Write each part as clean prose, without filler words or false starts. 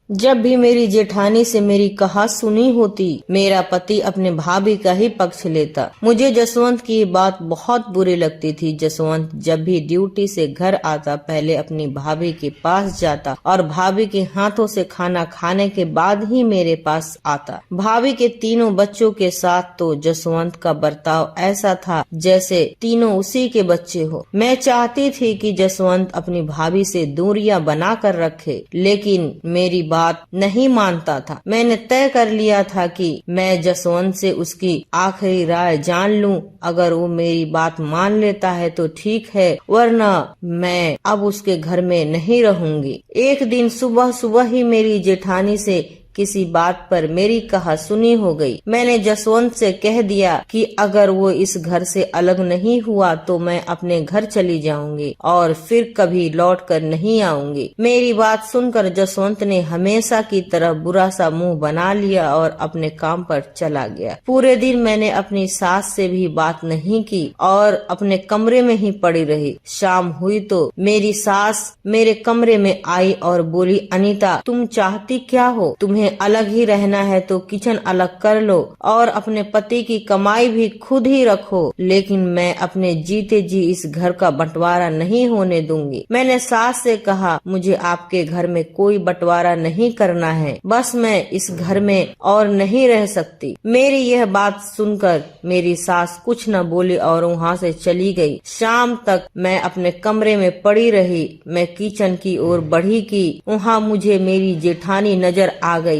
जब भी मेरी जेठानी से मेरी कहा सुनी होती, मेरा पति अपने भाभी का ही पक्ष लेता। मुझे जसवंत की बात बहुत बुरी लगती थी। जसवंत जब भी ड्यूटी से घर आता, पहले अपनी भाभी के पास जाता और भाभी के हाथों से खाना खाने के बाद ही मेरे पास आता। भाभी के तीनों बच्चों के साथ तो जसवंत का बर्ताव ऐसा था जैसे तीनों उसी के बच्चे हो। मैं चाहती थी कि जसवंत अपनी भाभी से दूरियां बना कर रखे, लेकिन मेरी बात नहीं मानता था। मैंने तय कर लिया था कि मैं जसवंत से उसकी आखिरी राय जान लूं। अगर वो मेरी बात मान लेता है तो ठीक है, वरना मैं अब उसके घर में नहीं रहूंगी। एक दिन सुबह सुबह ही मेरी जेठानी से किसी बात पर मेरी कहा सुनी हो गई। मैंने जसवंत से कह दिया कि अगर वो इस घर से अलग नहीं हुआ तो मैं अपने घर चली जाऊंगी और फिर कभी लौट कर नहीं आऊंगी। मेरी बात सुनकर जसवंत ने हमेशा की तरह बुरा सा मुंह बना लिया और अपने काम पर चला गया। पूरे दिन मैंने अपनी सास से भी बात नहीं की और अपने कमरे में ही पड़ी रही। शाम हुई तो मेरी सास मेरे कमरे में आई और बोली, अनीता, तुम चाहती क्या हो? तुम्हें अलग ही रहना है तो किचन अलग कर लो और अपने पति की कमाई भी खुद ही रखो, लेकिन मैं अपने जीते जी इस घर का बंटवारा नहीं होने दूंगी। मैंने सास से कहा, मुझे आपके घर में कोई बंटवारा नहीं करना है, बस मैं इस घर में और नहीं रह सकती। मेरी यह बात सुनकर मेरी सास कुछ न बोली और वहाँ से चली गई। शाम तक मैं अपने कमरे में पड़ी रही। मैं किचन की ओर बढ़ी कि वहाँ मुझे मेरी जेठानी नजर आ गई।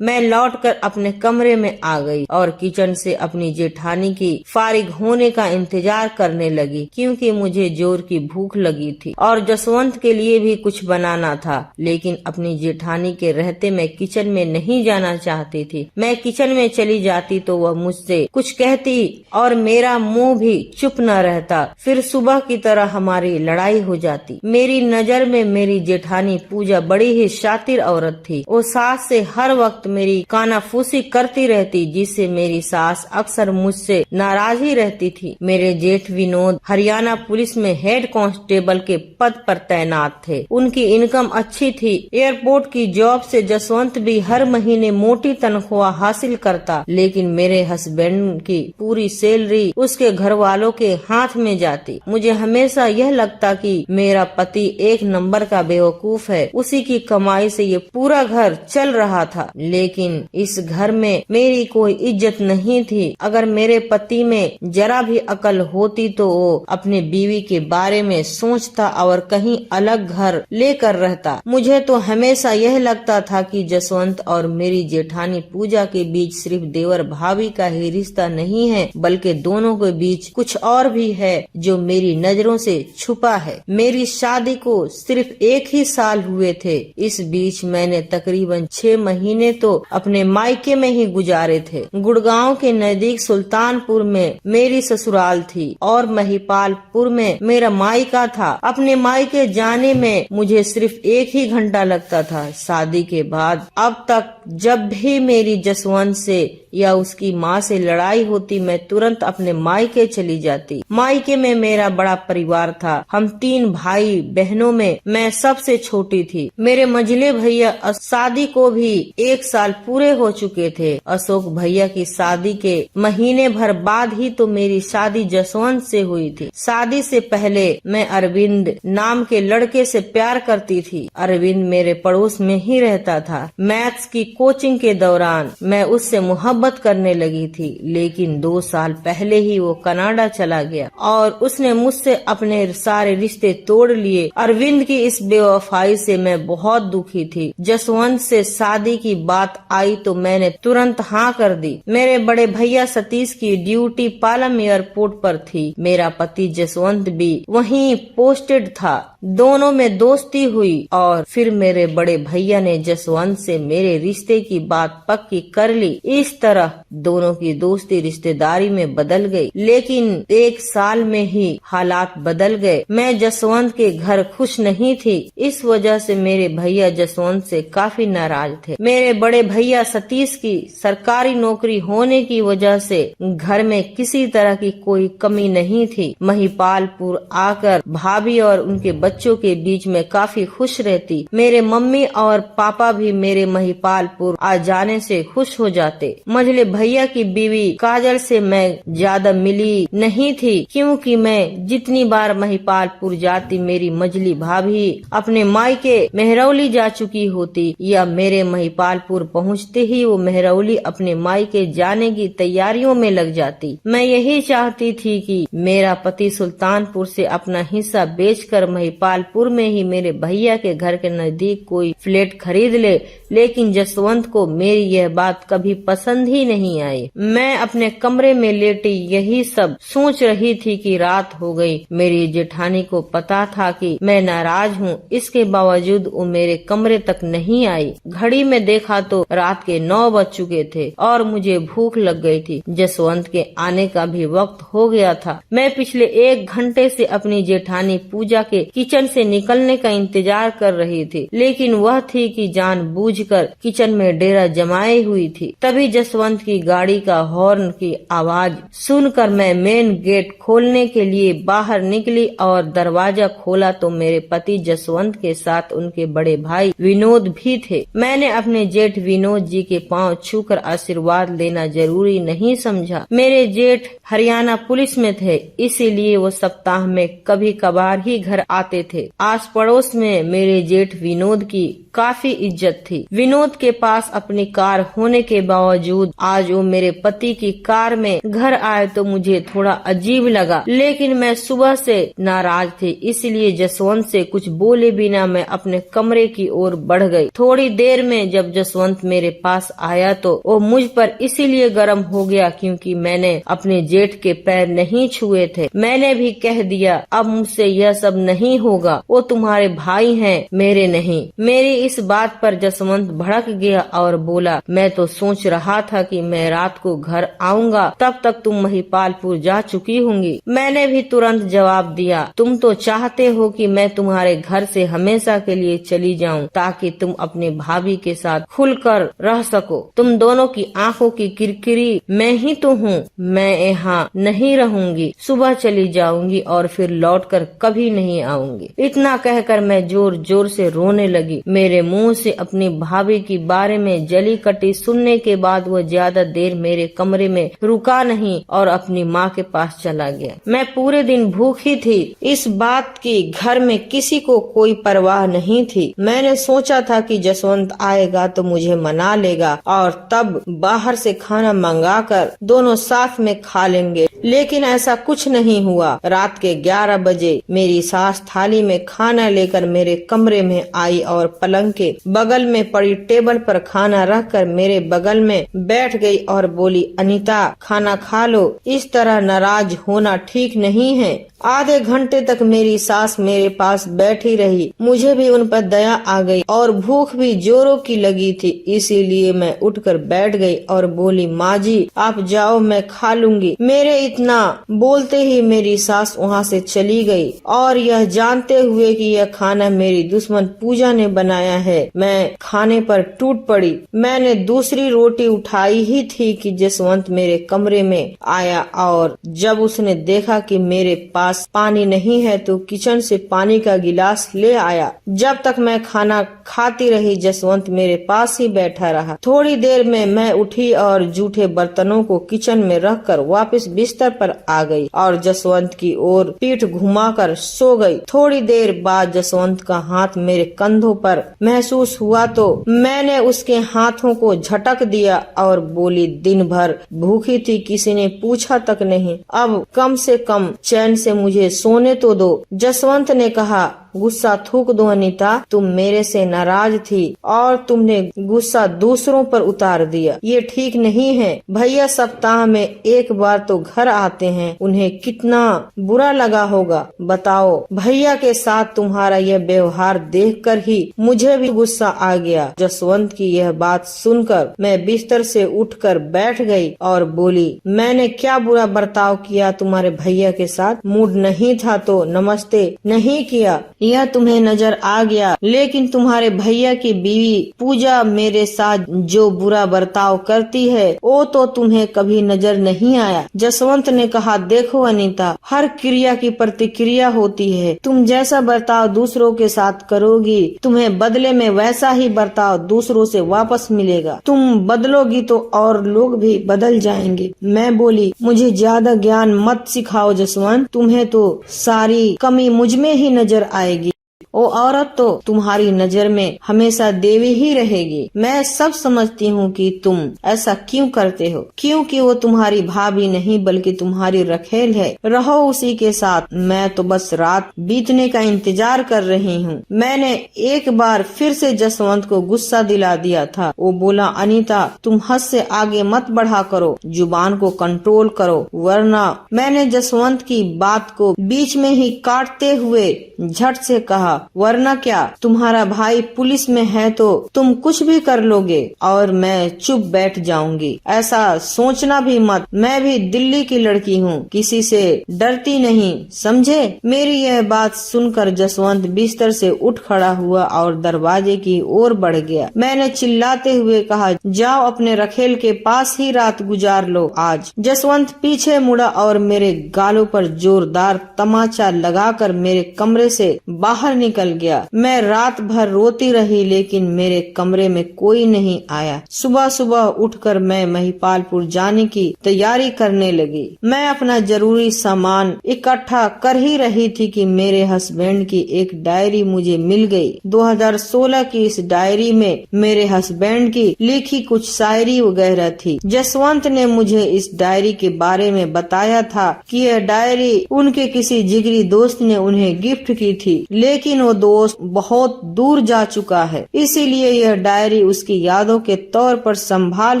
मैं लौटकर अपने कमरे में आ गई और किचन से अपनी जेठानी की फारिग होने का इंतजार करने लगी, क्योंकि मुझे जोर की भूख लगी थी और जसवंत के लिए भी कुछ बनाना था। लेकिन अपनी जेठानी के रहते मैं किचन में नहीं जाना चाहती थी। मैं किचन में चली जाती तो वह मुझसे कुछ कहती और मेरा मुंह भी चुप न रहता। फिर सुबह की तरह हमारी लड़ाई हो जाती। मेरी नजर में मेरी जेठानी पूजा बड़ी ही शातिर औरत थी। वो सास से हर वक्त मेरी कानाफूसी करती रहती, जिससे मेरी सास अक्सर मुझसे नाराज ही रहती थी। मेरे जेठ विनोद हरियाणा पुलिस में हेड कांस्टेबल के पद पर तैनात थे। उनकी इनकम अच्छी थी। एयरपोर्ट की जॉब से जसवंत भी हर महीने मोटी तनख्वाह हासिल करता, लेकिन मेरे हस्बैंड की पूरी सैलरी उसके घर वालों के हाथ में जाती। मुझे हमेशा यह लगता कि मेरा पति एक नंबर का बेवकूफ है, उसी की कमाई से ये पूरा घर चल रहा था। लेकिन इस घर में मेरी कोई इज्जत नहीं थी। अगर मेरे पति में जरा भी अकल होती तो वो अपने बीवी के बारे में सोचता और कहीं अलग घर लेकर रहता। मुझे तो हमेशा यह लगता था कि जसवंत और मेरी जेठानी पूजा के बीच सिर्फ देवर भाभी का ही रिश्ता नहीं है, बल्कि दोनों के बीच कुछ और भी है जो मेरी नजरों से छुपा है। मेरी शादी को सिर्फ 1 ही साल हुए थे। इस बीच मैंने तकरीबन 6 महीने तो अपने मायके में ही गुजारे थे। गुड़गांव के नजदीक सुल्तानपुर में मेरी ससुराल थी और महिपालपुर में मेरा मायका था। अपने मायके जाने में मुझे सिर्फ 1 ही घंटा लगता था। शादी के बाद अब तक जब भी मेरी जसवंत से या उसकी माँ से लड़ाई होती, मैं तुरंत अपने मायके चली जाती। मायके में मेरा बड़ा परिवार था। हम 3 भाई बहनों में मैं सबसे छोटी थी। मेरे मंझले भैया शादी को भी 1 साल पूरे हो चुके थे। अशोक भैया की शादी के महीने भर बाद ही तो मेरी शादी जसवंत से हुई थी। शादी से पहले मैं अरविंद नाम के लड़के से प्यार करती थी। अरविंद मेरे पड़ोस में ही रहता था। मैथ्स की कोचिंग के दौरान मैं उससे मोहब्बत करने लगी थी, लेकिन 2 साल पहले ही वो कनाडा चला गया और उसने मुझसे अपने सारे रिश्ते तोड़ लिए। अरविंद की इस बेवफाई से मैं बहुत दुखी थी। जसवंत से शादी की बात आई तो मैंने तुरंत हाँ कर दी। मेरे बड़े भैया सतीश की ड्यूटी पालम एयरपोर्ट पर थी। मेरा पति जसवंत भी वहीं पोस्टेड था। दोनों में दोस्ती हुई और फिर मेरे बड़े भैया ने जसवंत से मेरे रिश्ते की बात पक्की कर ली। इस तरह दोनों की दोस्ती रिश्तेदारी में बदल गई। लेकिन 1 साल में ही हालात बदल गए। मैं जसवंत के घर खुश नहीं थी। इस वजह से मेरे भैया जसवंत से काफी नाराज थे। मेरे बड़े बड़े भैया सतीश की सरकारी नौकरी होने की वजह से घर में किसी तरह की कोई कमी नहीं थी। महिपालपुर आकर भाभी और उनके बच्चों के बीच में काफी खुश रहती। मेरे मम्मी और पापा भी मेरे महिपालपुर आ जाने से खुश हो जाते। मझले भैया की बीवी काजल से मैं ज्यादा मिली नहीं थी, क्योंकि मैं जितनी बार महिपालपुर जाती मेरी मझली भाभी अपने मायके मेहरौली जा चुकी होती, या मेरे महिपालपुर पहुँचते ही वो मेहरौली अपने मायके जाने की तैयारियों में लग जाती। मैं यही चाहती थी कि मेरा पति सुल्तानपुर से अपना हिस्सा बेचकर महिपालपुर में ही मेरे भैया के घर के नजदीक कोई फ्लैट खरीद ले, लेकिन जसवंत को मेरी यह बात कभी पसंद ही नहीं आई। मैं अपने कमरे में लेटी यही सब सोच रही थी कि रात हो गई। मेरी जेठानी को पता था कि मैं नाराज हूँ, इसके बावजूद वो मेरे कमरे तक नहीं आई। घड़ी में देखा तो रात के 9 बज चुके थे और मुझे भूख लग गई थी। जसवंत के आने का भी वक्त हो गया था। मैं पिछले 1 घंटे से अपनी जेठानी पूजा के किचन से निकलने का इंतजार कर रही थी, लेकिन वह थी कि जानबूझकर किचन में डेरा जमाए हुई थी। तभी जसवंत की गाड़ी का हॉर्न की आवाज सुनकर मैं मेन गेट खोलने के लिए बाहर निकली और दरवाजा खोला तो मेरे पति जसवंत के साथ उनके बड़े भाई विनोद भी थे। मैंने अपने जेठ विनोद जी के पांव छूकर आशीर्वाद लेना जरूरी नहीं समझा। मेरे जेठ हरियाणा पुलिस में थे, इसीलिए वो सप्ताह में कभी कभार ही घर आते थे। आस पड़ोस में मेरे जेठ विनोद की काफी इज्जत थी। विनोद के पास अपनी कार होने के बावजूद आज वो मेरे पति की कार में घर आए तो मुझे थोड़ा अजीब लगा, लेकिन मैं सुबह से नाराज थी, इसलिए जसवंत से कुछ बोले बिना मैं अपने कमरे की ओर बढ़ गई। थोड़ी देर में जब जसवंत मेरे पास आया तो वो मुझ पर इसीलिए गर्म हो गया क्योंकि मैंने अपने जेठ के पैर नहीं छुए थे। मैंने भी कह दिया अब मुझसे यह सब नहीं होगा, वो तुम्हारे भाई हैं, मेरे नहीं। मेरी इस बात पर जसवंत भड़क गया और बोला मैं तो सोच रहा था कि मैं रात को घर आऊंगा, तब तक तुम महिपालपुर जा चुकी होंगी। मैंने भी तुरंत जवाब दिया तुम तो चाहते हो कि मैं तुम्हारे घर से हमेशा के लिए चली जाऊं ताकि तुम अपनी भाभी के साथ खुलकर रह सको। तुम दोनों की आंखों की किरकिरी मैं ही तो हूँ। मैं यहाँ नहीं रहूंगी, सुबह चली जाऊंगी और फिर लौटकर कभी नहीं आऊंगी। इतना कहकर मैं जोर जोर से रोने लगी। मेरे मुंह से अपनी भाभी के बारे में जली कटी सुनने के बाद वो ज्यादा देर मेरे कमरे में रुका नहीं और अपनी माँ के पास चला गया। मैं पूरे दिन भूखी थी। इस बात की घर में किसी को कोई परवाह नहीं थी। मैंने सोचा था कि जसवंत आएगा तो मुझे मना लेगा और तब बाहर से खाना मंगाकर दोनों साथ में खा लेंगे, लेकिन ऐसा कुछ नहीं हुआ। रात के 11 बजे मेरी सास थाली में खाना लेकर मेरे कमरे में आई और पलंग के बगल में पड़ी टेबल पर खाना रखकर मेरे बगल में बैठ गई और बोली अनीता खाना खा लो, इस तरह नाराज होना ठीक नहीं है। आधे घंटे तक मेरी सास मेरे पास बैठी रही। मुझे भी उन पर दया आ गई और भूख भी जोरों की लगी थी, इसीलिए मैं उठकर बैठ गई और बोली माँ जी आप जाओ मैं खा लूंगी। मेरे इतना बोलते ही मेरी सास वहाँ से चली गई और यह जानते हुए कि यह खाना मेरी दुश्मन पूजा ने बनाया है। मैं खाने पर टूट पड़ी। मैंने दूसरी रोटी उठाई ही थी कि जसवंत मेरे कमरे में आया और जब उसने देखा कि मेरे पास पानी नहीं है तो किचन से पानी का गिलास ले आया। जब तक मैं खाना खाती रही जसवंत मेरे पास ही बैठा रहा। थोड़ी देर में मैं उठी और जूठे बर्तनों को किचन में रखकर वापस बिस्तर पर आ गई और जसवंत की ओर पीठ घुमाकर सो गई। थोड़ी देर बाद जसवंत का हाथ मेरे कंधों पर महसूस हुआ तो मैंने उसके हाथों को झटक दिया और बोली दिन भर भूखी थी, किसी ने पूछा तक नहीं, अब कम से कम चैन से मुझे सोने तो दो। जसवंत ने कहा गुस्सा थूक दो अनीता, तुम मेरे से नाराज थी और तुमने गुस्सा दूसरों पर उतार दिया, ये ठीक नहीं है। भैया सप्ताह में एक बार तो घर आते हैं, उन्हें कितना बुरा लगा होगा बताओ। भैया के साथ तुम्हारा यह व्यवहार देखकर ही मुझे भी गुस्सा आ गया। जसवंत की यह बात सुनकर मैं बिस्तर से उठकर बैठ गई और बोली मैंने क्या बुरा बर्ताव किया तुम्हारे भैया के साथ? मूड नहीं था तो नमस्ते नहीं किया, यह तुम्हें नजर आ गया, लेकिन तुम्हारे भैया की बीवी पूजा मेरे साथ जो बुरा बर्ताव करती है वो तो तुम्हें कभी नजर नहीं आया। जसवंत ने कहा, देखो अनीता, हर क्रिया की प्रतिक्रिया होती है। तुम जैसा बर्ताव दूसरों के साथ करोगी, तुम्हें बदले में वैसा ही बर्ताव दूसरों से वापस मिलेगा। तुम बदलोगी तो और लोग भी बदल जाएंगे। मैं बोली, मुझे ज्यादा ज्ञान मत सिखाओ जसवंत, तुम्हें तो सारी कमी मुझ में ही नजर आएगी। वो औरत तो तुम्हारी नजर में हमेशा देवी ही रहेगी। मैं सब समझती हूँ कि तुम ऐसा क्यों करते हो, क्योंकि वो तुम्हारी भाभी नहीं बल्कि तुम्हारी रखेल है। रहो उसी के साथ। मैं तो बस रात बीतने का इंतजार कर रही हूँ। मैंने एक बार फिर से जसवंत को गुस्सा दिला दिया था। वो बोला, अनीता, तुम हद से आगे मत बढ़ा करो, जुबान को कंट्रोल करो, वरना। मैंने जसवंत की बात को बीच में ही काटते हुए झट से कहा, वरना क्या? तुम्हारा भाई पुलिस में है तो तुम कुछ भी कर लोगे और मैं चुप बैठ जाऊंगी। ऐसा सोचना भी मत। मैं भी दिल्ली की लड़की हूँ, किसी से डरती नहीं, समझे? मेरी यह बात सुनकर जसवंत बिस्तर से उठ खड़ा हुआ और दरवाजे की ओर बढ़ गया। मैंने चिल्लाते हुए कहा, जाओ अपने रखेल के पास ही रात गुजार लो आज। जसवंत पीछे मुड़ा और मेरे गालों पर जोरदार तमाचा लगाकर मेरे कमरे से बाहर निकल गया। मैं रात भर रोती रही, लेकिन मेरे कमरे में कोई नहीं आया। सुबह सुबह उठकर मैं महिपालपुर जाने की तैयारी करने लगी। मैं अपना जरूरी सामान इकट्ठा कर ही रही थी कि मेरे हस्बैंड की एक डायरी मुझे मिल गई। 2016 की इस डायरी में मेरे हस्बैंड की लिखी कुछ शायरी वगैरह थी। जसवंत ने मुझे इस डायरी के बारे में बताया था कि यह डायरी उनके किसी जिगरी दोस्त ने उन्हें गिफ्ट की थी, लेकिन वो दोस्त बहुत दूर जा चुका है, इसीलिए यह डायरी उसकी यादों के तौर पर संभाल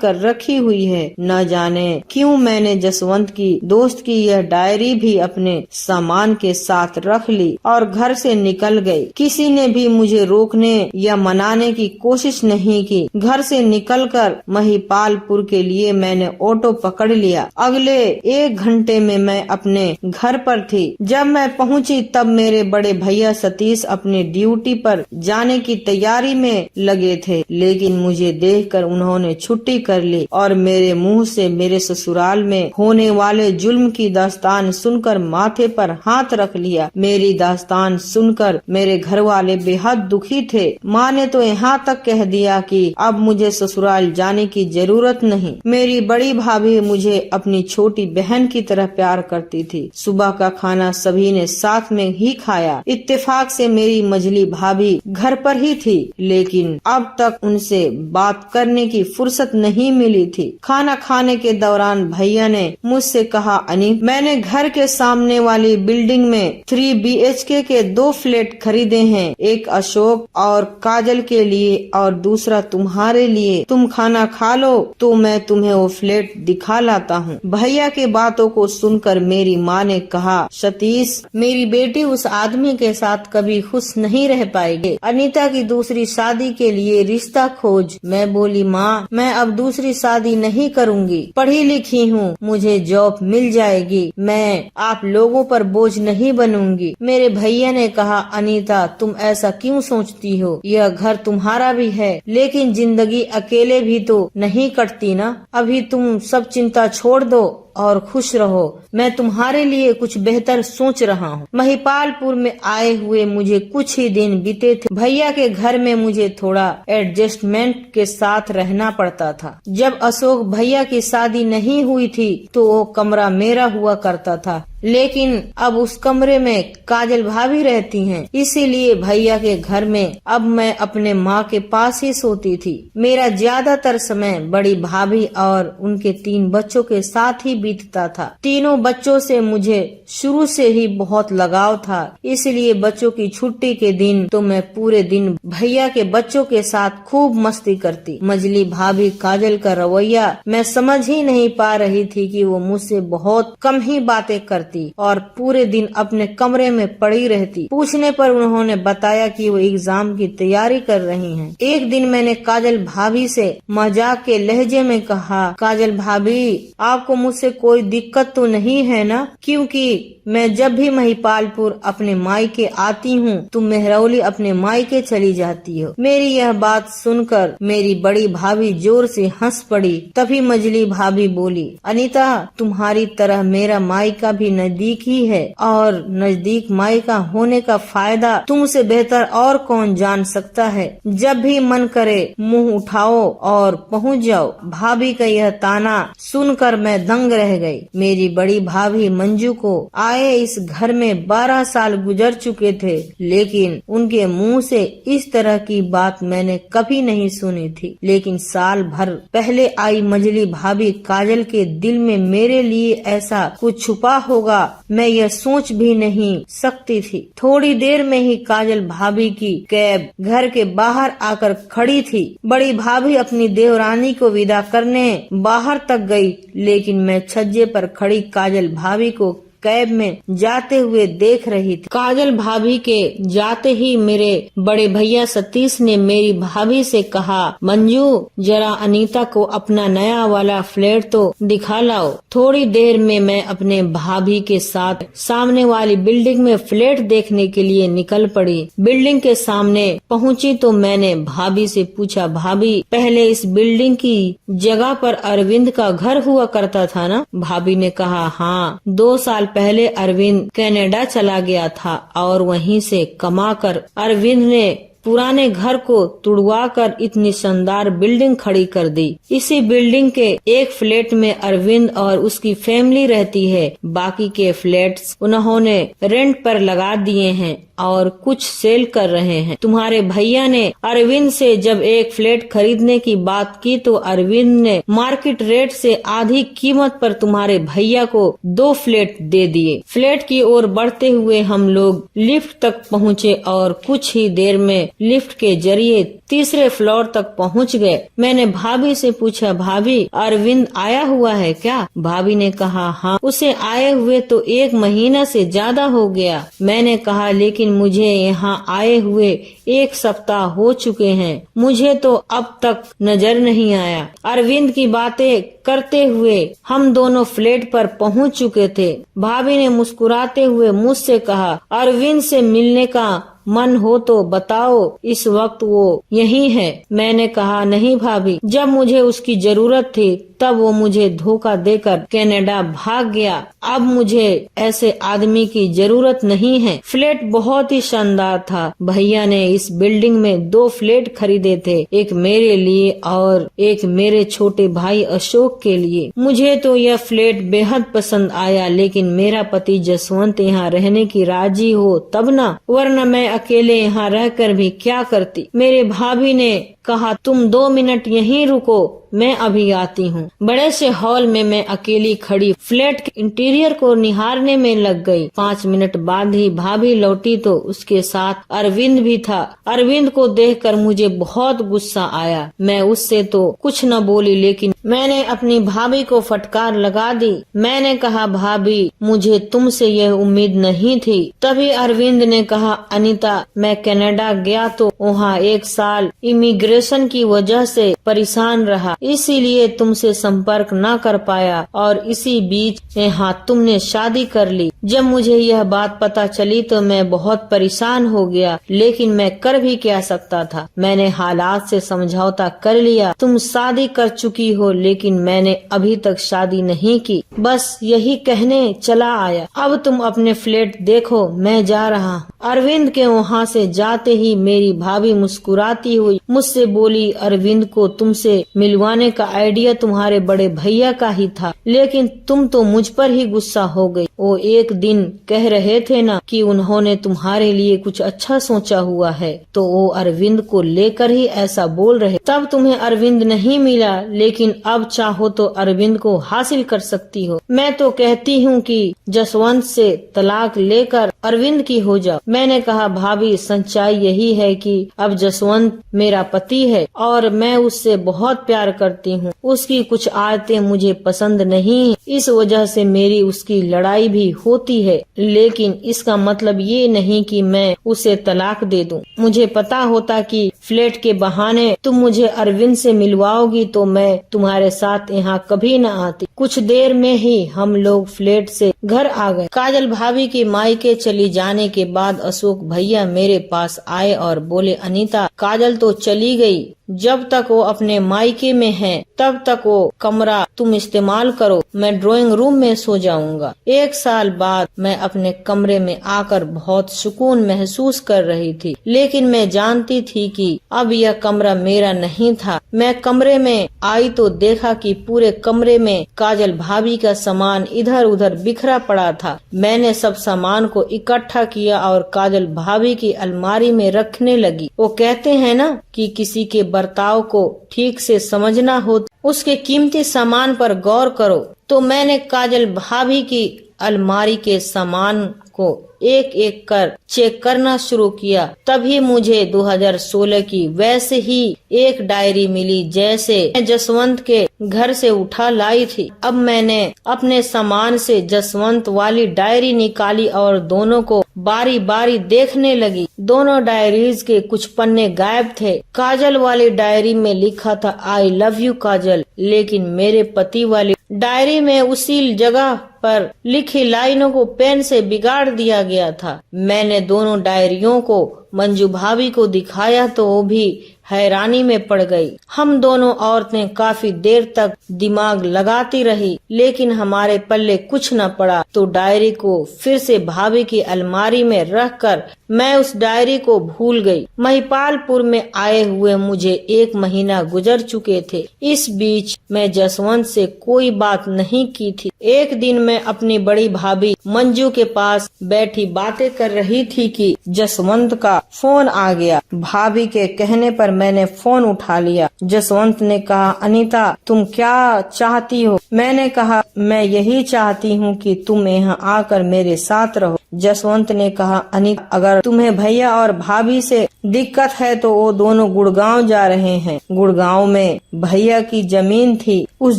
कर रखी हुई है। न जाने क्यों मैंने जसवंत की दोस्त की यह डायरी भी अपने सामान के साथ रख ली और घर से निकल गई। किसी ने भी मुझे रोकने या मनाने की कोशिश नहीं की। घर से निकलकर महिपालपुर के लिए मैंने ऑटो पकड़ लिया। अगले 1 घंटे में मैं अपने घर पर थी। जब मैं पहुंची तब मेरे बड़े भैया सतीश अपने ड्यूटी पर जाने की तैयारी में लगे थे, लेकिन मुझे देखकर उन्होंने छुट्टी कर ली और मेरे मुंह से मेरे ससुराल में होने वाले जुल्म की दास्तान सुनकर माथे पर हाथ रख लिया। मेरी दास्तान सुनकर मेरे घर वाले बेहद दुखी थे। माँ ने तो यहाँ तक कह दिया कि अब मुझे ससुराल जाने की जरूरत नहीं। मेरी बड़ी भाभी मुझे अपनी छोटी बहन की तरह प्यार करती थी। सुबह का खाना सभी ने साथ में ही खाया। इत्तेफाक से मेरी मझली भाभी घर पर ही थी, लेकिन अब तक उनसे बात करने की फुर्सत नहीं मिली थी। खाना खाने के दौरान भैया ने मुझसे कहा, अनी, मैंने घर के सामने वाली बिल्डिंग में 3 BHK के 2 फ्लैट खरीदे हैं, एक अशोक और काजल के लिए और दूसरा तुम्हारे लिए। तुम खाना खा लो तो मैं तुम्हें वो फ्लैट दिखा लाता हूँ। भैया के बातों को सुनकर मेरी माँ ने कहा, सतीश, मेरी बेटी उस आदमी के साथ कभी खुश नहीं रह पाएगी। अनीता की दूसरी शादी के लिए रिश्ता खोज। मैं बोली, माँ, मैं अब दूसरी शादी नहीं करूँगी। पढ़ी लिखी हूँ, मुझे जॉब मिल जाएगी। मैं आप लोगों पर बोझ नहीं बनूंगी। मेरे भैया ने कहा, अनीता, तुम ऐसा क्यों सोचती हो? यह घर तुम्हारा भी है, लेकिन जिंदगी अकेले भी तो नहीं कटती ना। अभी तुम सब चिंता छोड़ दो और खुश रहो। मैं तुम्हारे लिए कुछ बेहतर सोच रहा हूँ। महिपालपुर में आए हुए मुझे कुछ ही दिन बीते थे। भैया के घर में मुझे थोड़ा एडजस्टमेंट के साथ रहना पड़ता था। जब अशोक भैया की शादी नहीं हुई थी तो वो कमरा मेरा हुआ करता था, लेकिन अब उस कमरे में काजल भाभी रहती हैं, इसीलिए भैया के घर में अब मैं अपने माँ के पास ही सोती थी। मेरा ज्यादातर समय बड़ी भाभी और उनके 3 बच्चों के साथ ही बीतता था। तीनों बच्चों से मुझे शुरू से ही बहुत लगाव था, इसलिए बच्चों की छुट्टी के दिन तो मैं पूरे दिन भैया के बच्चों के साथ खूब मस्ती करती। मझली भाभी काजल का रवैया मैं समझ ही नहीं पा रही थी कि वो मुझसे बहुत कम ही बातें करती। करती और पूरे दिन अपने कमरे में पड़ी रहती। पूछने पर उन्होंने बताया कि वो एग्जाम की तैयारी कर रही हैं। एक दिन मैंने काजल भाभी से मजाक के लहजे में कहा, काजल भाभी, आपको मुझसे कोई दिक्कत तो नहीं है ना? क्योंकि मैं जब भी महिपालपुर अपने मायके आती हूँ तुम मेहरौली अपने मायके चली जाती हो। मेरी यह बात सुनकर मेरी बड़ी भाभी जोर से हंस पड़ी। तभी मजली भाभी बोली, अनीता, तुम्हारी तरह मेरा मायका भी नजदीक ही है और नजदीक मायका होने का फायदा तुमसे बेहतर और कौन जान सकता है। जब भी मन करे मुंह उठाओ और पहुँच जाओ। भाभी का यह ताना सुनकर मैं दंग रह गई। मेरी बड़ी भाभी मंजू को आए इस घर में 12 साल गुजर चुके थे, लेकिन उनके मुंह से इस तरह की बात मैंने कभी नहीं सुनी थी। लेकिन साल भर पहले आई मजली भाभी काजल के दिल में मेरे लिए ऐसा कुछ छुपा होगा, मैं यह सोच भी नहीं सकती थी। थोड़ी देर में ही काजल भाभी की कैब घर के बाहर आकर खड़ी थी। बड़ी भाभी अपनी देवरानी को विदा करने बाहर तक गई, लेकिन मैं छज्जे पर खड़ी काजल भाभी को कैब में जाते हुए देख रही थी। काजल भाभी के जाते ही मेरे बड़े भैया सतीश ने मेरी भाभी से कहा, मंजू, जरा अनीता को अपना नया वाला फ्लैट तो दिखा लाओ। थोड़ी देर में मैं अपने भाभी के साथ सामने वाली बिल्डिंग में फ्लैट देखने के लिए निकल पड़ी। बिल्डिंग के सामने पहुंची तो मैंने भाभी से पूछा, भाभी, पहले इस बिल्डिंग की जगह पर अरविंद का घर हुआ करता था ना? भाभी ने कहा, हाँ, 2 साल पहले अरविंद कनाडा चला गया था और वहीं से कमाकर अरविंद ने पुराने घर को तुड़वाकर इतनी शानदार बिल्डिंग खड़ी कर दी। इसी बिल्डिंग के एक फ्लैट में अरविंद और उसकी फैमिली रहती है। बाकी के फ्लैट्स उन्होंने रेंट पर लगा दिए हैं और कुछ सेल कर रहे हैं। तुम्हारे भैया ने अरविंद से जब एक फ्लैट खरीदने की बात की तो अरविंद ने मार्केट रेट से आधी कीमत पर तुम्हारे भैया को 2 फ्लैट दे दिए। फ्लैट की ओर बढ़ते हुए हम लोग लिफ्ट तक पहुँचे और कुछ ही देर में लिफ्ट के जरिए 3रे फ्लोर तक पहुंच गए। मैंने भाभी से पूछा, भाभी, अरविंद आया हुआ है क्या? भाभी ने कहा, हाँ, उसे आए हुए तो 1 महीना से ज्यादा हो गया। मैंने कहा, लेकिन मुझे यहाँ आए हुए 1 सप्ताह हो चुके हैं, मुझे तो अब तक नजर नहीं आया। अरविंद की बातें करते हुए हम दोनों फ्लैट पर पहुंच चुके थे। भाभी ने मुस्कुराते हुए मुझसे कहा, अरविंद से मिलने का मन हो तो बताओ, इस वक्त वो यहीं है। मैंने कहा, नहीं भाभी, जब मुझे उसकी जरूरत थी तब वो मुझे धोखा देकर कनाडा भाग गया। अब मुझे ऐसे आदमी की जरूरत नहीं है। फ्लैट बहुत ही शानदार था। भैया ने इस बिल्डिंग में 2 फ्लैट खरीदे थे, एक मेरे लिए और एक मेरे छोटे भाई अशोक के लिए। मुझे तो यह फ्लैट बेहद पसंद आया, लेकिन मेरा पति जसवंत यहाँ रहने की राजी हो तब ना, वरना मैं अकेले यहाँ रहकर भी क्या करती। मेरे भाभी ने कहा, तुम 2 मिनट यहीं रुको, मैं अभी आती हूँ। बड़े से हॉल में मैं अकेली खड़ी फ्लैट के इंटीरियर को निहारने में लग गई। 5 मिनट बाद ही भाभी लौटी तो उसके साथ अरविंद भी था। अरविंद को देखकर मुझे बहुत गुस्सा आया। मैं उससे तो कुछ न बोली, लेकिन मैंने अपनी भाभी को फटकार लगा दी। मैंने कहा, भाभी, मुझे तुमसे यह उम्मीद नहीं थी। तभी अरविंद ने कहा, अनीता, मैं कनाडा गया तो वहाँ 1 साल इमिग्रेशन की वजह से परेशान रहा, इसीलिए तुमसे संपर्क न कर पाया और इसी बीच यहाँ तुमने शादी कर ली। जब मुझे यह बात पता चली तो मैं बहुत परेशान हो गया, लेकिन मैं कर भी क्या सकता था। मैंने हालात से समझौता कर लिया। तुम शादी कर चुकी हो, लेकिन मैंने अभी तक शादी नहीं की, बस यही कहने चला आया। अब तुम अपने फ्लैट देखो, मैं जा रहा हूँ। अरविंद के वहाँ से जाते ही मेरी भाभी मुस्कुराती हुई मुझसे बोली, अरविंद को तुमसे मिलवाने का आइडिया तुम्हारे बड़े भैया का ही था, लेकिन तुम तो मुझ पर ही गुस्सा हो गई। वो एक दिन कह रहे थे ना कि उन्होंने तुम्हारे लिए कुछ अच्छा सोचा हुआ है, तो वो अरविंद को लेकर ही ऐसा बोल रहे। तब तुम्हें अरविंद नहीं मिला, लेकिन अब चाहो तो अरविंद को हासिल कर सकती समझती हो? मैं तो कहती हूँ कि जसवंत से तलाक लेकर अरविंद की हो जाओ। मैंने कहा भाभी, सच्चाई यही है कि अब जसवंत मेरा पति है और मैं उससे बहुत प्यार करती हूँ। उसकी कुछ आदतें मुझे पसंद नहीं, इस वजह से मेरी उसकी लड़ाई भी होती है, लेकिन इसका मतलब ये नहीं कि मैं उसे तलाक दे दूं। मुझे पता होता कि फ्लैट के बहाने तुम मुझे अरविंद से मिलवाओगी तो मैं तुम्हारे साथ यहाँ कभी न आती। कुछ देर में ही हम लोग फ्लैट से घर आ गए। काजल भाभी के मायके चली जाने के बाद अशोक भैया मेरे पास आए और बोले, अनीता, काजल तो चली गई, जब तक वो अपने मायके में है तब तक वो कमरा तुम इस्तेमाल करो, मैं ड्राइंग रूम में सो जाऊंगा। 1 साल बाद मैं अपने कमरे में आकर बहुत सुकून महसूस कर रही थी, लेकिन मैं जानती थी कि अब यह कमरा मेरा नहीं था। मैं कमरे में आई तो देखा कि पूरे कमरे में काजल भाभी का सामान इधर उधर बिखरा पड़ा था। मैंने सब सामान को इकट्ठा किया और काजल भाभी की अलमारी में रखने लगी। वो कहते हैं ना कि किसी के बर्ताव को ठीक से समझना हो, उसके कीमती सामान पर गौर करो। तो मैंने काजल भाभी की अलमारी के सामान को एक एक कर चेक करना शुरू किया। तभी मुझे 2016 की वैसे ही एक डायरी मिली जैसे मैं जसवंत के घर से उठा लाई थी। अब मैंने अपने सामान से जसवंत वाली डायरी निकाली और दोनों को बारी बारी देखने लगी। दोनों डायरीज के कुछ पन्ने गायब थे। काजल वाली डायरी में लिखा था आई लव यू काजल, लेकिन मेरे पति वाली डायरी में उसी जगह पर लिखी लाइनों को पेन से बिगाड़ दिया गया था। मैंने दोनों डायरियों को मंजू भाभी को दिखाया तो वो भी हैरानी में पड़ गई। हम दोनों औरतें काफी देर तक दिमाग लगाती रही, लेकिन हमारे पल्ले कुछ न पड़ा। तो डायरी को फिर से भाभी की अलमारी में रखकर मैं उस डायरी को भूल गई। महिपालपुर में आए हुए मुझे 1 महीना गुजर चुके थे। इस बीच मैं जसवंत से कोई बात नहीं की थी। एक दिन मैं अपनी बड़ी भाभी मंजू के पास बैठी बातें कर रही थी कि जसवंत का फोन आ गया। भाभी के कहने पर मैंने फोन उठा लिया। जसवंत ने कहा, अनीता, तुम क्या चाहती हो? मैंने कहा, मैं यही चाहती हूँ कि तुम यहाँ आकर मेरे साथ रहो। जसवंत ने कहा, अनीता, अगर तुम्हें भैया और भाभी से दिक्कत है तो वो दोनों गुड़गांव जा रहे हैं। गुड़गांव में भैया की जमीन थी। उस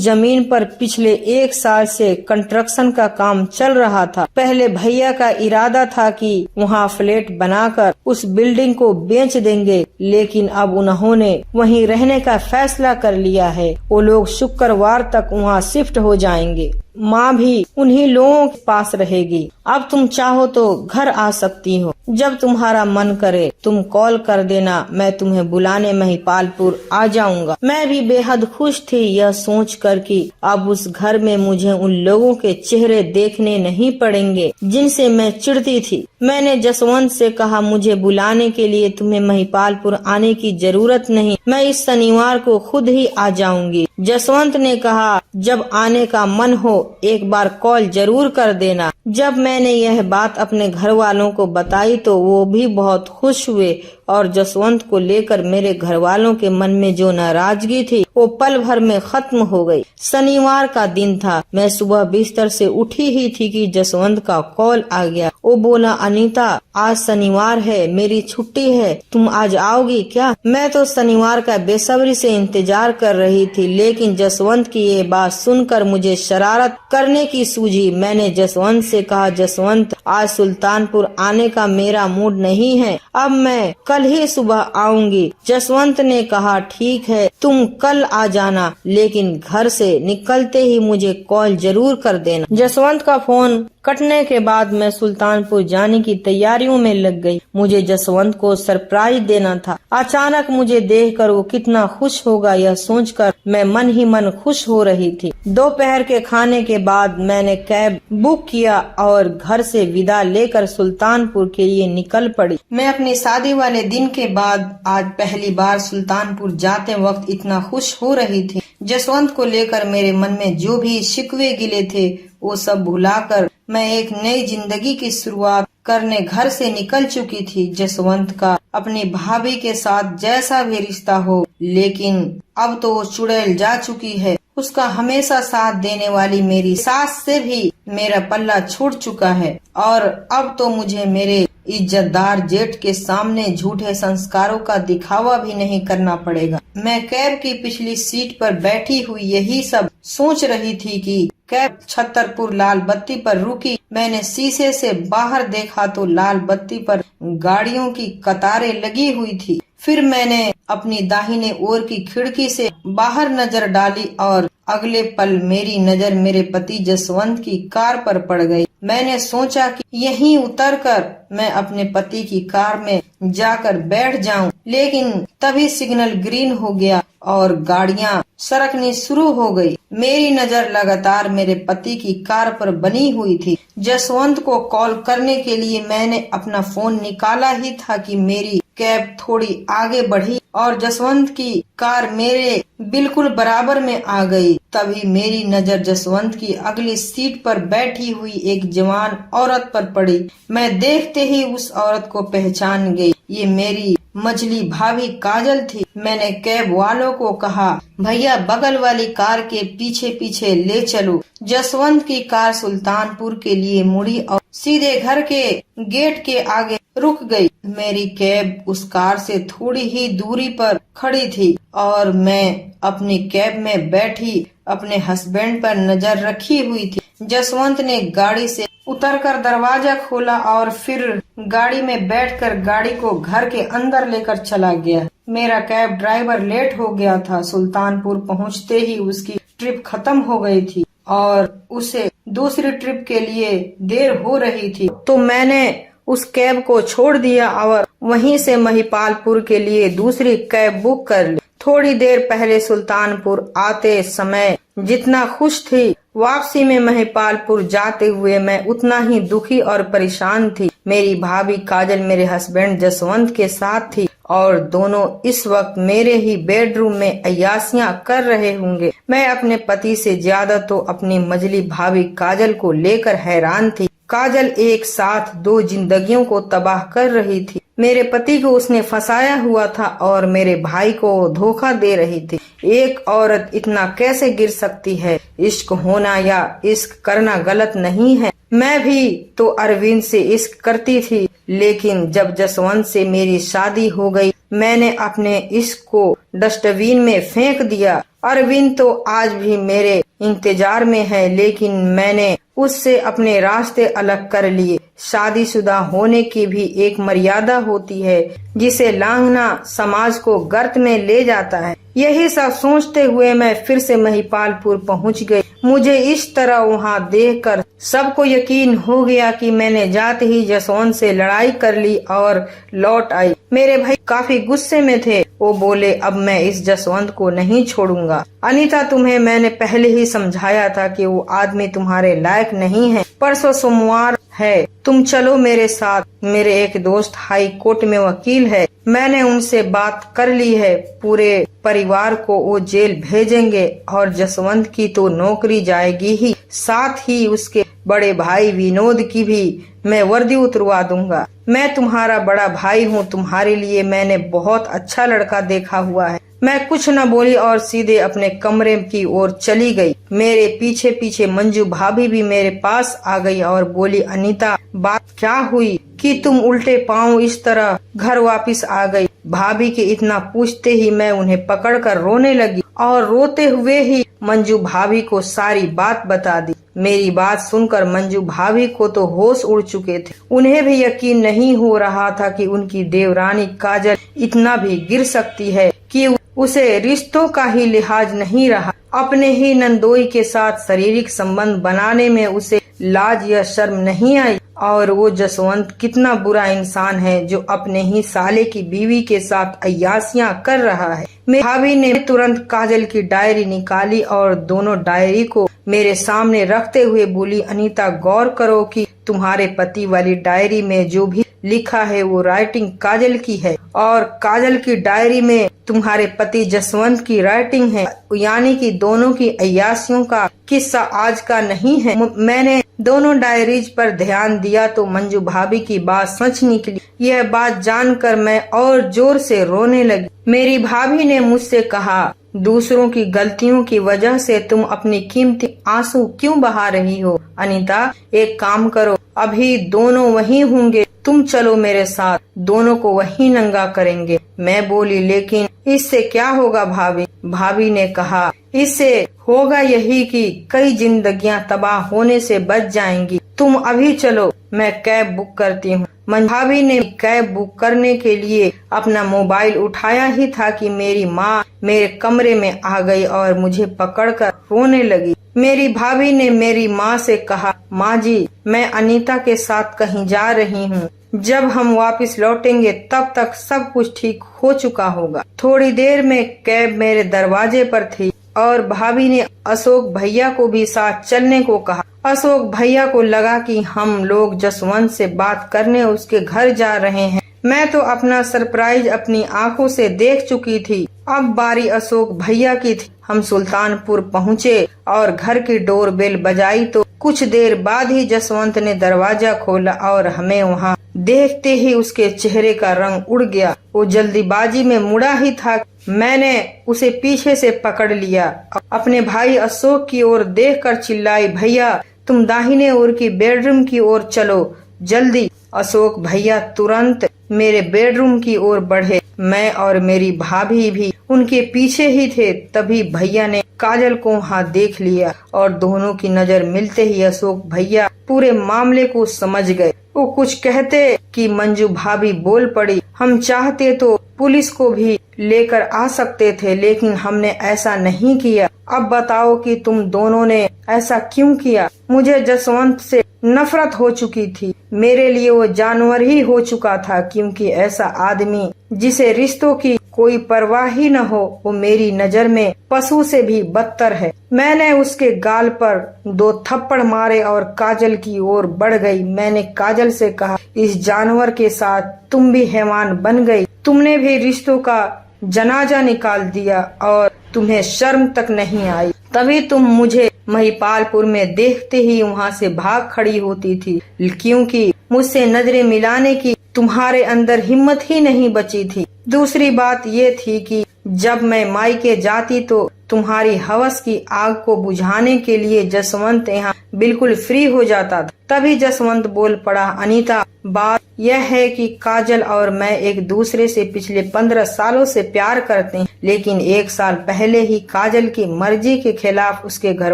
जमीन पर पिछले 1 साल से कंस्ट्रक्शन का काम चल रहा था। पहले भैया का इरादा था कि वहाँ फ्लैट बनाकर उस बिल्डिंग को बेच देंगे, लेकिन अब उन्होंने वहीं रहने का फैसला कर लिया है। वो लोग शुक्रवार तक वहाँ शिफ्ट हो जाएंगे। माँ भी उन्हीं लोगों के पास रहेगी। अब तुम चाहो तो घर आ सकती हो। जब तुम्हारा मन करे तुम कॉल कर देना, मैं तुम्हें बुलाने महिपालपुर आ जाऊंगा। मैं भी बेहद खुश थी यह सोचकर कि अब उस घर में मुझे उन लोगों के चेहरे देखने नहीं पड़ेंगे जिनसे मैं चिढ़ती थी। मैंने जसवंत से कहा, मुझे बुलाने के लिए तुम्हें महिपालपुर आने की जरूरत नहीं, मैं इस शनिवार को खुद ही आ जाऊंगी। जसवंत ने कहा, जब आने का मन हो एक बार कॉल जरूर कर देना। जब मैंने यह बात अपने घर वालों को बताई तो वो भी बहुत खुश हुए और जसवंत को लेकर मेरे घर वालों के मन में जो नाराजगी थी वो पल भर में खत्म हो गई। शनिवार का दिन था। मैं सुबह बिस्तर से उठी ही थी कि जसवंत का कॉल आ गया। वो बोला, अनीता, आज शनिवार है, मेरी छुट्टी है, तुम आज आओगी क्या? मैं तो शनिवार का बेसब्री से इंतजार कर रही थी, लेकिन जसवंत की ये बात सुनकर मुझे शरारत करने की सूझी। मैंने जसवंत से कहा, जसवंत, आज सुल्तानपुर आने का मेरा मूड नहीं है, अब मैं कल ही सुबह आऊंगी। जसवंत ने कहा, ठीक है, तुम कल आ जाना, लेकिन घर से निकलते ही मुझे कॉल जरूर कर देना। जसवंत का फोन कटने के बाद मैं सुल्तानपुर जाने की तैयारियों में लग गई। मुझे जसवंत को सरप्राइज देना था। अचानक मुझे देखकर वो कितना खुश होगा यह सोचकर मैं मन ही मन खुश हो रही थी। दोपहर के खाने के बाद मैंने कैब बुक किया और घर से विदा लेकर सुल्तानपुर के लिए निकल पड़ी। मैं अपनी शादी वाले दिन के बाद आज पहली बार सुल्तानपुर जाते वक्त इतना खुश हो रही थी। जसवंत को लेकर मेरे मन में जो भी शिकवे गिले थे वो सब भुलाकर मैं एक नई जिंदगी की शुरुआत करने घर से निकल चुकी थी। जसवंत का अपनी भाभी के साथ जैसा भी रिश्ता हो, लेकिन अब तो वो चुड़ैल जा चुकी है। उसका हमेशा साथ देने वाली मेरी सास से भी मेरा पल्ला छूट चुका है और अब तो मुझे मेरे इज्जतदार जेठ के सामने झूठे संस्कारों का दिखावा भी नहीं करना पड़ेगा। मैं कैब की पिछली सीट पर बैठी हुई यही सब सोच रही थी कि कैब छतरपुर लाल बत्ती पर रुकी। मैंने शीशे से बाहर देखा तो लाल बत्ती पर गाड़ियों की कतारें लगी हुई थी। फिर मैंने अपनी दाहिने ओर की खिड़की से बाहर नजर डाली और अगले पल मेरी नजर मेरे पति जसवंत की कार पर पड़ गई। मैंने सोचा कि यहीं उतरकर मैं अपने पति की कार में जाकर बैठ जाऊं, लेकिन तभी सिग्नल ग्रीन हो गया और गाड़ियां सरकनी शुरू हो गई। मेरी नजर लगातार मेरे पति की कार पर बनी हुई थी। जसवंत को कॉल करने के लिए मैंने अपना फोन निकाला ही था कि मेरी कैब थोड़ी आगे बढ़ी और जसवंत की कार मेरे बिल्कुल बराबर में आ गई। तभी मेरी नजर जसवंत की अगली सीट पर बैठी हुई एक जवान औरत पर पड़ी। मैं देखते ही उस औरत को पहचान गई। ये मेरी मझली भाभी काजल थी। मैंने कैब वालों को कहा, भैया बगल वाली कार के पीछे पीछे ले चलो। जसवंत की कार सुल्तानपुर के लिए मुड़ी और सीधे घर के गेट के आगे रुक गई। मेरी कैब उस कार से थोड़ी ही दूरी पर खड़ी थी और मैं अपनी कैब में बैठी अपने हस्बैंड पर नजर रखी हुई थी। जसवंत ने गाड़ी से उतरकर दरवाजा खोला और फिर गाड़ी में बैठकर गाड़ी को घर के अंदर लेकर चला गया। मेरा कैब ड्राइवर लेट हो गया था। सुल्तानपुर पहुंचते ही उसकी ट्रिप खत्म हो गई थी और उसे दूसरी ट्रिप के लिए देर हो रही थी, तो मैंने उस कैब को छोड़ दिया और वहीं से महिपालपुर के लिए दूसरी कैब बुक कर ली। थोड़ी देर पहले सुल्तानपुर आते समय जितना खुश थी, वापसी में महिपालपुर जाते हुए मैं उतना ही दुखी और परेशान थी। मेरी भाभी काजल मेरे हस्बैंड जसवंत के साथ थी और दोनों इस वक्त मेरे ही बेडरूम में अय्यासियां कर रहे होंगे। मैं अपने पति से ज्यादा तो अपनी मझली भाभी काजल को लेकर हैरान थी। काजल एक साथ दो जिंदगियों को तबाह कर रही थी। मेरे पति को उसने फंसाया हुआ था और मेरे भाई को धोखा दे रही थी। एक औरत इतना कैसे गिर सकती है? इश्क होना या इश्क करना गलत नहीं है। मैं भी तो अरविंद से इश्क करती थी, लेकिन जब जसवंत से मेरी शादी हो गई मैंने अपने इश्क को डस्टबिन में फेंक दिया। अरविंद तो आज भी मेरे इंतजार में है, लेकिन मैंने उससे अपने रास्ते अलग कर लिए। शादीशुदा होने की भी एक मर्यादा होती है जिसे लांघना समाज को गर्त में ले जाता है। यही सब सोचते हुए मैं फिर से महिपालपुर पहुंच गई। मुझे इस तरह वहां देखकर सबको यकीन हो गया कि मैंने जाते ही जसवंत से लड़ाई कर ली और लौट आई। मेरे भाई काफी गुस्से में थे। वो बोले, अब मैं इस जसवंत को नहीं छोड़ूंगा। अनीता, तुम्हें मैंने पहले ही समझाया था कि वो आदमी तुम्हारे लायक नहीं है। परसों सोमवार है, तुम चलो मेरे साथ। मेरे एक दोस्त हाई कोर्ट में वकील है, मैंने उनसे बात कर ली है। पूरे परिवार को वो जेल भेजेंगे और जसवंत की तो नौकरी जाएगी ही, साथ ही उसके बड़े भाई विनोद की भी मैं वर्दी उतरवा दूंगा। मैं तुम्हारा बड़ा भाई हूँ, तुम्हारे लिए मैंने बहुत अच्छा लड़का देखा हुआ है। मैं कुछ न बोली और सीधे अपने कमरे की ओर चली गई। मेरे पीछे पीछे मंजू भाभी भी मेरे पास आ गई और बोली, अनीता, बात क्या हुई कि तुम उल्टे पांव इस तरह घर वापस आ गई? भाभी के इतना पूछते ही मैं उन्हें पकड़कर रोने लगी और रोते हुए ही मंजू भाभी को सारी बात बता दी। मेरी बात सुनकर मंजू भाभी को तो होश उड़ चुके थे। उन्हें भी यकीन नहीं हो रहा था कि उनकी देवरानी काजल इतना भी गिर सकती है कि उसे रिश्तों का ही लिहाज नहीं रहा। अपने ही नंदोई के साथ शारीरिक संबंध बनाने में उसे लाज या शर्म नहीं आई। और वो जसवंत कितना बुरा इंसान है जो अपने ही साले की बीवी के साथ अय्यासियां कर रहा है। मेरी भाभी ने तुरंत काजल की डायरी निकाली और दोनों डायरी को मेरे सामने रखते हुए बोली, अनीता, गौर करो कि तुम्हारे पति वाली डायरी में जो भी लिखा है वो राइटिंग काजल की है और काजल की डायरी में तुम्हारे पति जसवंत की राइटिंग है, यानी कि दोनों की अय्यासियों का किस्सा आज का नहीं है। मैंने दोनों डायरीज पर ध्यान दिया तो मंजू भाभी की बात सच निकली। यह बात जानकर मैं और जोर से रोने लगी। मेरी भाभी ने मुझसे कहा, दूसरों की गलतियों की वजह से तुम अपनी कीमती आंसू क्यों बहा रही हो? अनीता, एक काम करो, अभी दोनों वहीं होंगे, तुम चलो मेरे साथ, दोनों को वहीं नंगा करेंगे। मैं बोली, लेकिन इससे क्या होगा भाभी? भाभी ने कहा, इससे होगा यही कि कई जिंदगियां तबाह होने से बच जाएंगी। तुम अभी चलो, मैं कैब बुक करती हूँ। भाभी ने कैब बुक करने के लिए अपना मोबाइल उठाया ही था कि मेरी माँ मेरे कमरे में आ गई और मुझे पकड़कर रोने लगी। मेरी भाभी ने मेरी माँ से कहा, माँ जी, मैं अनीता के साथ कहीं जा रही हूँ, जब हम वापस लौटेंगे तब तक सब कुछ ठीक हो चुका होगा। थोड़ी देर में कैब मेरे दरवाजे पर थी और भाभी ने अशोक भैया को भी साथ चलने को कहा। अशोक भैया को लगा कि हम लोग जसवंत से बात करने उसके घर जा रहे हैं। मैं तो अपना सरप्राइज अपनी आंखों से देख चुकी थी। अब बारी अशोक भैया की थी। हम सुल्तानपुर पहुँचे और घर की डोरबेल बजाई तो कुछ देर बाद ही जसवंत ने दरवाजा खोला और हमें वहाँ देखते ही उसके चेहरे का रंग उड़ गया। वो जल्दीबाजी में मुड़ा ही था। मैंने उसे पीछे से पकड़ लिया। अपने भाई अशोक की ओर देखकर चिल्लाई, भैया तुम दाहिने ओर की बेडरूम की ओर चलो जल्दी। अशोक भैया तुरंत मेरे बेडरूम की ओर बढ़े। मैं और मेरी भाभी भी उनके पीछे ही थे। तभी भैया ने काजल को वहाँ देख लिया और दोनों की नजर मिलते ही अशोक भैया पूरे मामले को समझ गए। वो कुछ कहते कि मंजू भाभी बोल पड़ी, हम चाहते तो पुलिस को भी लेकर आ सकते थे, लेकिन हमने ऐसा नहीं किया। अब बताओ कि तुम दोनों ने ऐसा क्यों किया? मुझे जसवंत से नफरत हो चुकी थी। मेरे लिए वो जानवर ही हो चुका था, क्योंकि ऐसा आदमी जिसे रिश्तों की कोई परवाह ही न हो, वो मेरी नजर में पशु से भी बदतर है। मैंने उसके गाल पर 2 थप्पड़ मारे और काजल की ओर बढ़ गई। मैंने काजल से कहा, इस जानवर के साथ तुम भी हैवान बन गई। तुमने भी रिश्तों का जनाजा निकाल दिया और तुम्हें शर्म तक नहीं आई। तभी तुम मुझे महिपालपुर में देखते ही वहाँ से भाग खड़ी होती थी, क्योंकि मुझसे नजरें मिलाने की तुम्हारे अंदर हिम्मत ही नहीं बची थी। दूसरी बात ये थी कि जब मैं मायके जाती तो तुम्हारी हवस की आग को बुझाने के लिए जसवंत यहाँ बिल्कुल फ्री हो जाता था। तभी जसवंत बोल पड़ा, अनीता, बात यह है कि काजल और मैं एक दूसरे से पिछले 15 सालों से प्यार करते हैं, लेकिन 1 साल पहले ही काजल की मर्जी के खिलाफ उसके घर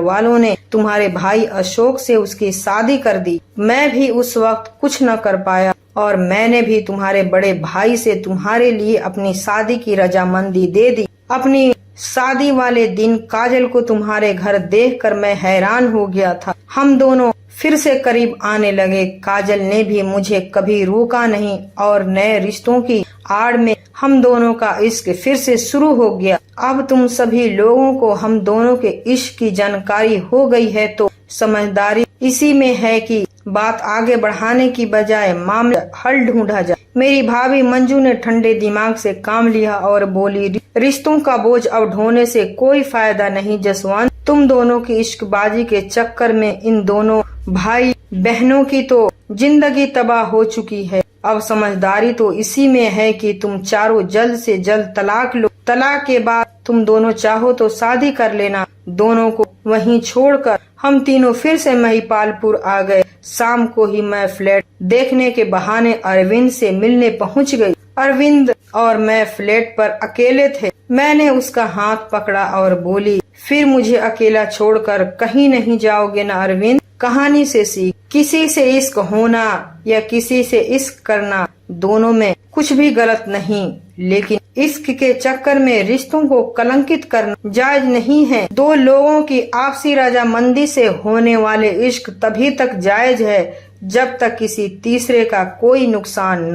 वालों ने तुम्हारे भाई अशोक से उसकी शादी कर दी। मैं भी उस वक्त कुछ न कर पाया और मैंने भी तुम्हारे बड़े भाई से तुम्हारे लिए अपनी शादी की रजामंदी दे दी। अपनी शादी वाले दिन काजल को तुम्हारे घर देखकर मैं हैरान हो गया था। हम दोनों फिर से करीब आने लगे। काजल ने भी मुझे कभी रोका नहीं और नए रिश्तों की आड़ में हम दोनों का इश्क फिर से शुरू हो गया। अब तुम सभी लोगों को हम दोनों के इश्क की जानकारी हो गई है, तो समझदारी इसी में है कि बात आगे बढ़ाने की बजाय मामला हल ढूंढा जाए। मेरी भाभी मंजू ने ठंडे दिमाग से काम लिया और बोली, रिश्तों का बोझ अब ढोने से कोई फायदा नहीं जसवंत। तुम दोनों की इश्कबाजी के चक्कर में इन दोनों भाई बहनों की तो जिंदगी तबाह हो चुकी है। अब समझदारी तो इसी में है कि तुम चारों जल्द से जल्द तलाक लो। तलाक के बाद तुम दोनों चाहो तो शादी कर लेना। दोनों को वहीं छोड़कर हम तीनों फिर से महिपालपुर आ गए। शाम को ही मैं फ्लैट देखने के बहाने अरविंद से मिलने पहुंच गई। अरविंद और मैं फ्लैट पर अकेले थे। मैंने उसका हाथ पकड़ा और बोली, फिर मुझे अकेला छोड़कर कहीं नहीं जाओगे ना अरविंद? कहानी से सीख, किसी से इश्क होना या किसी से इश्क करना, दोनों में कुछ भी गलत नहीं, लेकिन इश्क के चक्कर में रिश्तों को कलंकित करना जायज नहीं है। 2 लोगों की आपसी रजामंदी से होने वाले इश्क तभी तक जायज है जब तक किसी तीसरे का कोई नुकसान न